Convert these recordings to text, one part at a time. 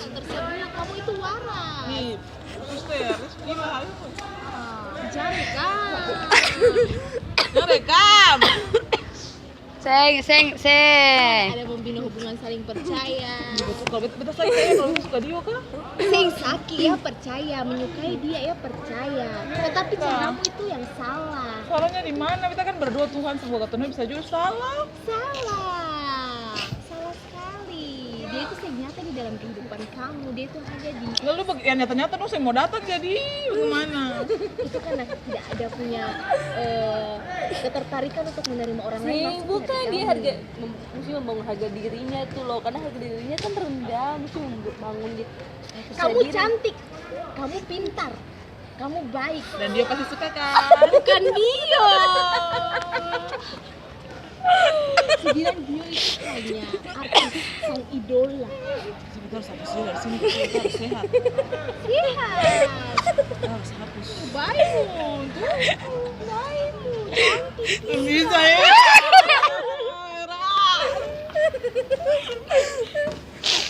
Tersiap bilang kamu itu waras. Nih, suster, gila ayo. Jangan rekam. Jangan rekam. Seng. Ada membina hubungan saling percaya. Suka betul saya kalau suka dia kan. Sing Saki ya percaya, menyukai dia ya percaya. Tetapi caramu itu yang salah. Salahnya di mana? Kita kan berdua Tuhan sebuah ketemu bisa juga salah. Salah sekali. Dia itu nyata di dalam kehidupan kamu. Dia itu ada di. Lalu yang nyata-nyata dong saya mau datang jadi bagaimana? Itu kan tidak ada punya ketertarikan untuk menerima orang lain. Sih, bukan dia mesti membangun harga dirinya tuh loh, karena harga dirinya kan rendah, mesti membangun gitu. Kamu cantik, kamu pintar, kamu baik. Dan dia pasti suka kan? Bukan dia. Sebilang dia itu hanya artis sang idola. Kita harus hapus dia dari sini, kita harus sehat. Lihat, Kita harus hapus. baikmu, baikmu, cantik. Bisa ya?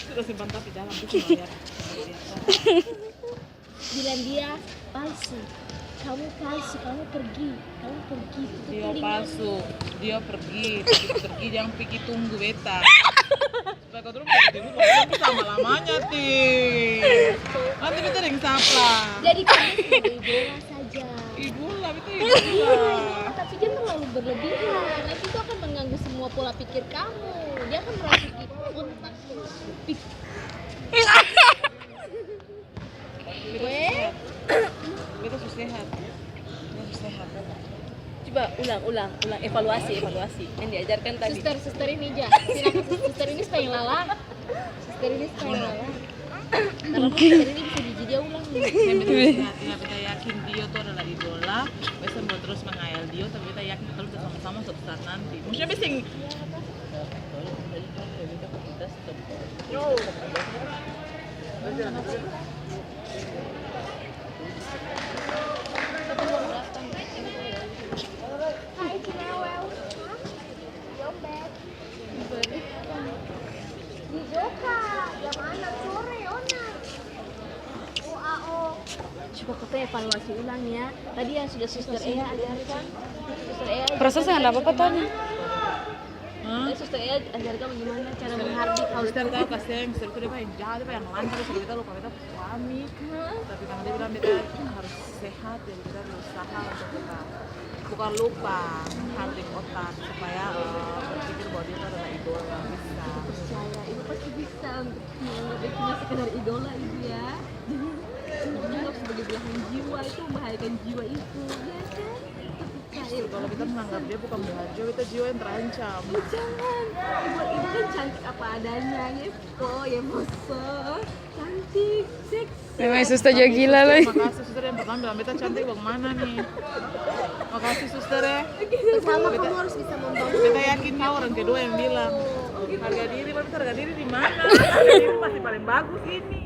Sudah simpan tapi dalam tuh ya. Bilang dia palsu. Kamu palsu, kamu pergi. Dia palsu, dia pergi jangan pergi tunggu beta. Supaya kau terus pergi sama lamanya ti. Nanti beta ring sapla. Jadi kamu sebagai idola saja. Idola beta Iya, idola. tapi dia terlalu berlebihan. Nanti itu akan mengganggu semua pola pikir kamu. Dia akan merasuki otak. Beta harus sehat. Coba ulang evaluasi yang diajarkan tadi. Suster ini aja. Silakan suster ini supaya lala. Suster ini supaya lala. Kalau suster ini bisa gigi dia ulang nih. Beta yakin dia tuh adalah idola. Beta mau terus mengayal dia, tapi beta yakin kita harus bersama-sama suatu saat nanti. Maksudnya beta sing Hai Cinewel. Jombet. Di Joka. Jam 6 sore, Ona. UAO. Coba kita evaluasi ulang ya. Tadi yang sudah Suster Ea ajarkan. Suster Ea. Proses nggak ada apa-apa tadi. Suster Ea ajarkan bagaimana cara menghardik hal Suster tahu kasihan, suster itu dia yang jahat, dia yang lancar, suster kita lupa beta suami. Tapi karena dia bilang beta harus sehat, jadi kita berusaha untuk kita bukan lupa hardik otak supaya berpikir bahwa dia itu adalah idola bisa. percaya. Ibu pasti bisa untuk menganggap itu cuma sekedar idola ibu ya. Menganggap sebagai belahan jiwa itu membahayakan jiwa itu, ya kan? Justru kalau kita menganggap dia bukan belahan jiwa, kita jiwa yang terancam. Jangan, ibu kan cantik apa adanya, ya kok, ya moso, cantik, seksi. Memang suster juga gila loh. Makasih suster yang pertama bilang beta cantik bagaimana nih. Makasih suster ya. Pertama kamu harus bisa membangun. Beta yakin dia orang kedua yang bilang harga diri di mana? Harga diri masih paling bagus ini.